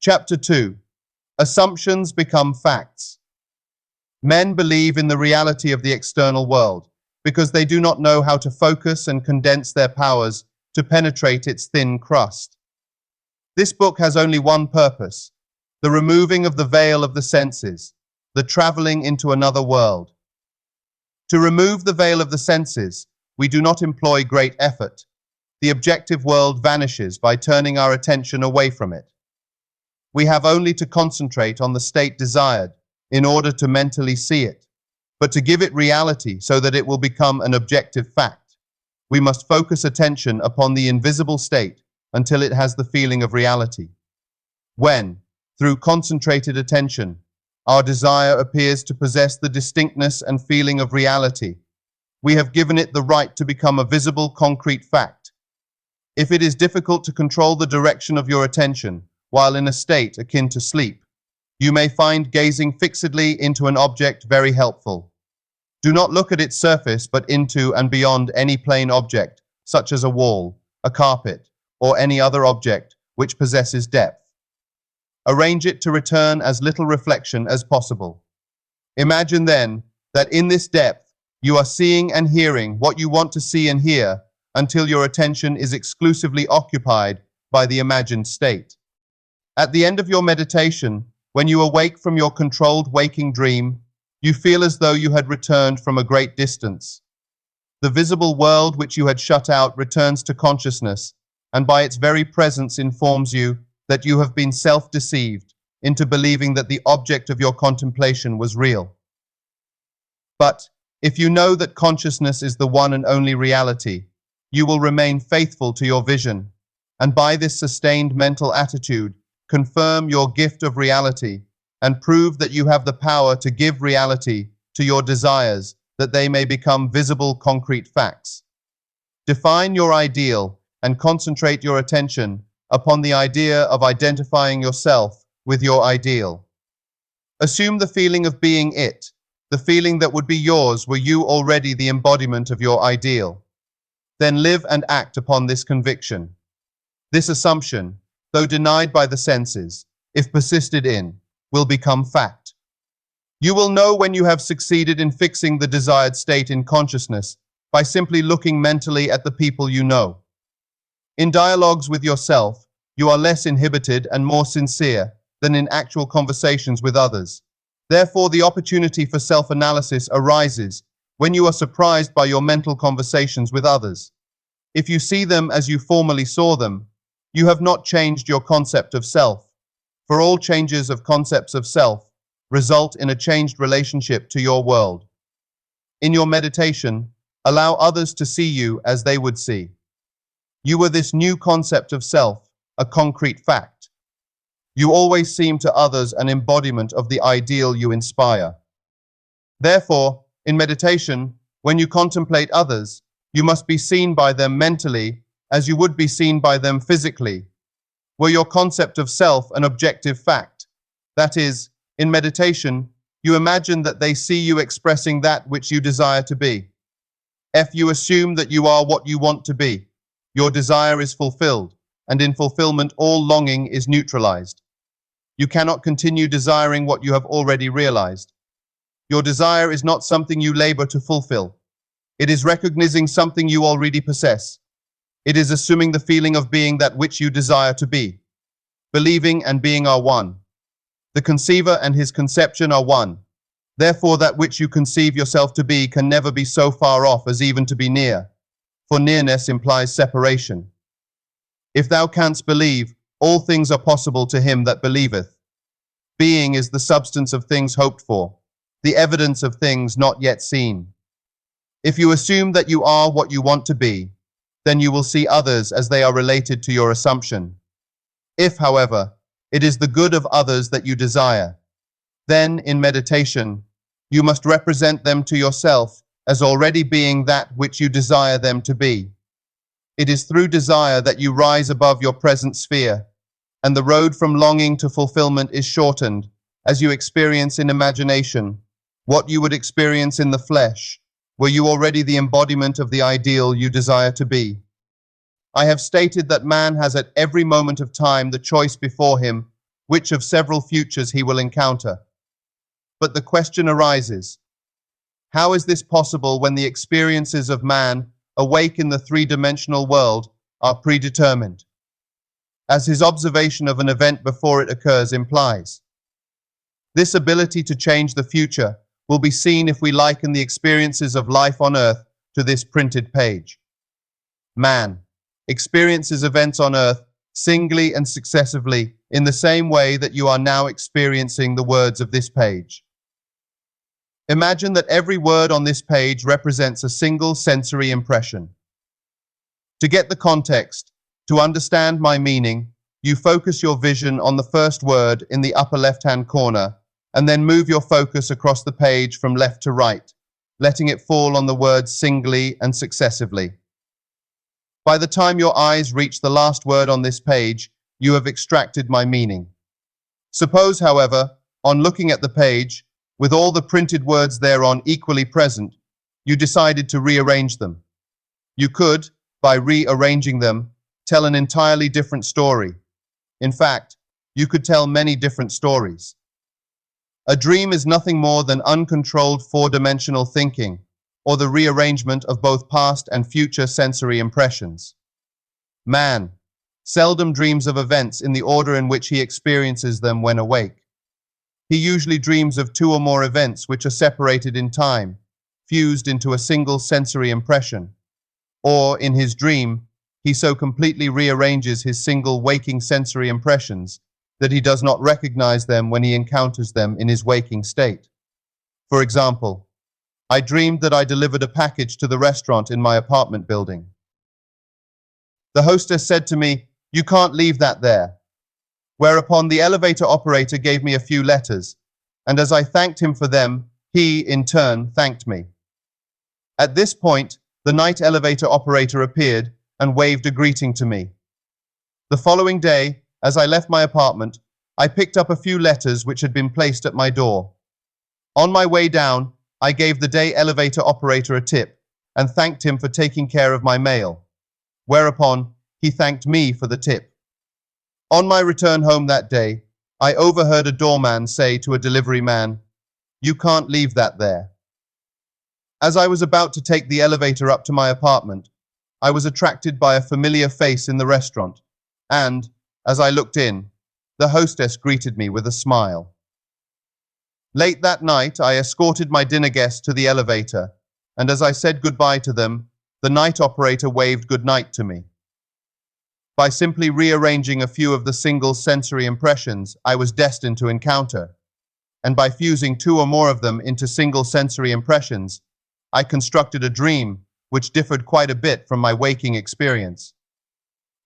Chapter 2. Assumptions become facts. Men believe in the reality of the external world because they do not know how to focus and condense their powers to penetrate its thin crust. This book has only one purpose: the removing of the veil of the senses, the traveling into another world. To remove the veil of the senses, we do not employ great effort. The objective world vanishes by turning our attention away from it. We have only to concentrate on the state desired in order to mentally see it, but to give it reality so that it will become an objective fact, we must focus attention upon the invisible state until it has the feeling of reality. When, through concentrated attention, our desire appears to possess the distinctness and feeling of reality, we have given it the right to become a visible, concrete fact. If it is difficult to control the direction of your attention while in a state akin to sleep, you may find gazing fixedly into an object very helpful. Do not look at its surface, but into and beyond any plain object, such as a wall, a carpet, or any other object which possesses depth. Arrange it to return as little reflection as possible. Imagine then that in this depth you are seeing and hearing what you want to see and hear until your attention is exclusively occupied by the imagined state. At the end of your meditation, when you awake from your controlled waking dream, you feel as though you had returned from a great distance. The visible world which you had shut out returns to consciousness, and by its very presence informs you that you have been self-deceived into believing that the object of your contemplation was real. But if you know that consciousness is the one and only reality, you will remain faithful to your vision, and by this sustained mental attitude, confirm your gift of reality and prove that you have the power to give reality to your desires, that they may become visible, concrete facts. Define your ideal and concentrate your attention upon the idea of identifying yourself with your ideal. Assume the feeling of being it, the feeling that would be yours were you already the embodiment of your ideal. Then live and act upon this conviction. This assumption, though denied by the senses, if persisted in, will become fact. You will know when you have succeeded in fixing the desired state in consciousness by simply looking mentally at the people you know. In dialogues with yourself, you are less inhibited and more sincere than in actual conversations with others. Therefore, the opportunity for self-analysis arises when you are surprised by your mental conversations with others. If you see them as you formerly saw them, you have not changed your concept of self, for all changes of concepts of self result in a changed relationship to your world. In your meditation, allow others to see you as they would see. You were this new concept of self, a concrete fact. You always seem to others an embodiment of the ideal you inspire. Therefore, in meditation, when you contemplate others, you must be seen by them mentally as you would be seen by them physically. Were your concept of self an objective fact? That is, in meditation, you imagine that they see you expressing that which you desire to be. If you assume that you are what you want to be, your desire is fulfilled, and in fulfillment all longing is neutralized. You cannot continue desiring what you have already realized. Your desire is not something you labor to fulfill. It is recognizing something you already possess. It is assuming the feeling of being that which you desire to be. Believing and being are one. The conceiver and his conception are one. Therefore, that which you conceive yourself to be can never be so far off as even to be near, for nearness implies separation. If thou canst believe, all things are possible to him that believeth. Being is the substance of things hoped for, the evidence of things not yet seen. If you assume that you are what you want to be, then you will see others as they are related to your assumption. If, however, it is the good of others that you desire, then, in meditation, you must represent them to yourself as already being that which you desire them to be. It is through desire that you rise above your present sphere, and the road from longing to fulfillment is shortened as you experience in imagination what you would experience in the flesh, were you already the embodiment of the ideal you desire to be. I have stated that man has at every moment of time the choice before him which of several futures he will encounter. But the question arises, how is this possible when the experiences of man awake in the three-dimensional world are predetermined, as his observation of an event before it occurs implies? This ability to change the future will be seen if we liken the experiences of life on Earth to this printed page. Man experiences events on Earth singly and successively in the same way that you are now experiencing the words of this page. Imagine that every word on this page represents a single sensory impression. To get the context, to understand my meaning, you focus your vision on the first word in the upper left-hand corner and then move your focus across the page from left to right, letting it fall on the words singly and successively. By the time your eyes reach the last word on this page, you have extracted my meaning. Suppose, however, on looking at the page, with all the printed words thereon equally present, you decided to rearrange them. You could, by rearranging them, tell an entirely different story. In fact, you could tell many different stories. A dream is nothing more than uncontrolled four-dimensional thinking, or the rearrangement of both past and future sensory impressions. Man seldom dreams of events in the order in which he experiences them when awake. He usually dreams of two or more events which are separated in time, fused into a single sensory impression. Or, in his dream, he so completely rearranges his single waking sensory impressions that he does not recognize them when he encounters them in his waking state. For example, I dreamed that I delivered a package to the restaurant in my apartment building. The hostess said to me, "You can't leave that there." Whereupon the elevator operator gave me a few letters, and as I thanked him for them, he, in turn, thanked me. At this point, the night elevator operator appeared and waved a greeting to me. The following day, as I left my apartment, I picked up a few letters which had been placed at my door. On my way down, I gave the day elevator operator a tip and thanked him for taking care of my mail, whereupon he thanked me for the tip. On my return home that day, I overheard a doorman say to a delivery man, "You can't leave that there." As I was about to take the elevator up to my apartment, I was attracted by a familiar face in the restaurant, and, as I looked in, the hostess greeted me with a smile. Late that night, I escorted my dinner guests to the elevator, and as I said goodbye to them, the night operator waved goodnight to me. By simply rearranging a few of the single sensory impressions I was destined to encounter, and by fusing two or more of them into single sensory impressions, I constructed a dream which differed quite a bit from my waking experience.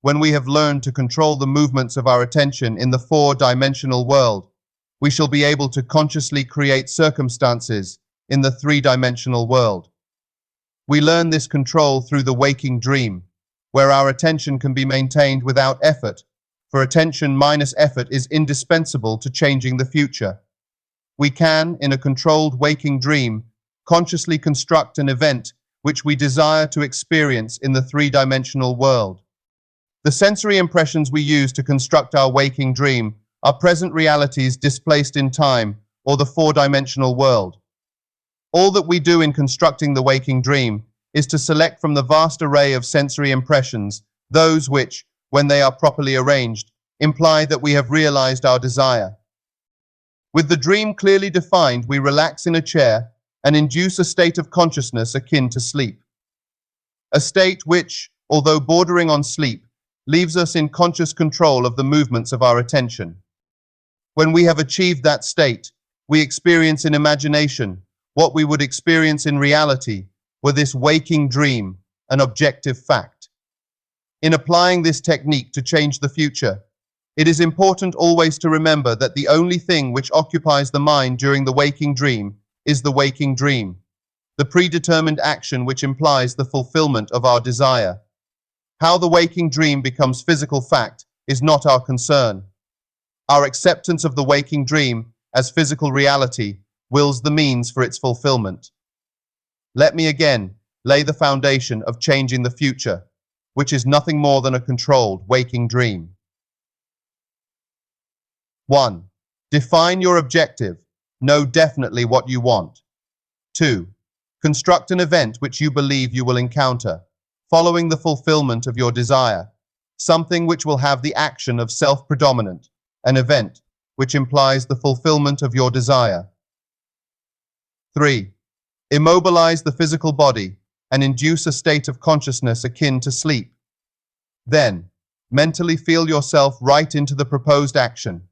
When we have learned to control the movements of our attention in the four-dimensional world, we shall be able to consciously create circumstances in the three-dimensional world. We learn this control through the waking dream, where our attention can be maintained without effort, for attention minus effort is indispensable to changing the future. We can, in a controlled waking dream, consciously construct an event which we desire to experience in the three-dimensional world. The sensory impressions we use to construct our waking dream are present realities displaced in time or the four-dimensional world. All that we do in constructing the waking dream is to select from the vast array of sensory impressions those which, when they are properly arranged, imply that we have realized our desire. With the dream clearly defined, we relax in a chair and induce a state of consciousness akin to sleep. A state which, although bordering on sleep, leaves us in conscious control of the movements of our attention. When we have achieved that state, we experience in imagination what we would experience in reality were this waking dream an objective fact. In applying this technique to change the future, it is important always to remember that the only thing which occupies the mind during the waking dream is the waking dream, the predetermined action which implies the fulfillment of our desire. How the waking dream becomes physical fact is not our concern. Our acceptance of the waking dream as physical reality wills the means for its fulfillment. Let me again lay the foundation of changing the future, which is nothing more than a controlled waking dream. 1. Define your objective. Know definitely what you want. 2. Construct an event which you believe you will encounter, following the fulfillment of your desire, something which will have the action of self-predominant, an event which implies the fulfillment of your desire. 3. Immobilize the physical body and induce a state of consciousness akin to sleep. Then, mentally feel yourself right into the proposed action,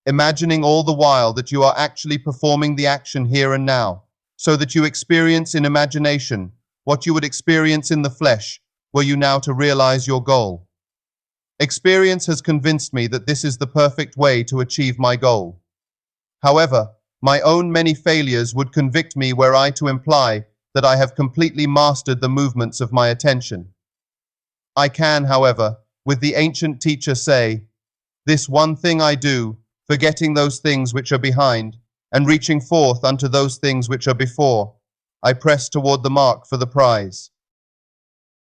imagining all the while that you are actually performing the action here and now, so that you experience in imagination what you would experience in the flesh were you now to realize your goal. Experience has convinced me that this is the perfect way to achieve my goal. However, my own many failures would convict me were I to imply that I have completely mastered the movements of my attention. I can, however, with the ancient teacher say, "This one thing I do, forgetting those things which are behind, and reaching forth unto those things which are before, I press toward the mark for the prize."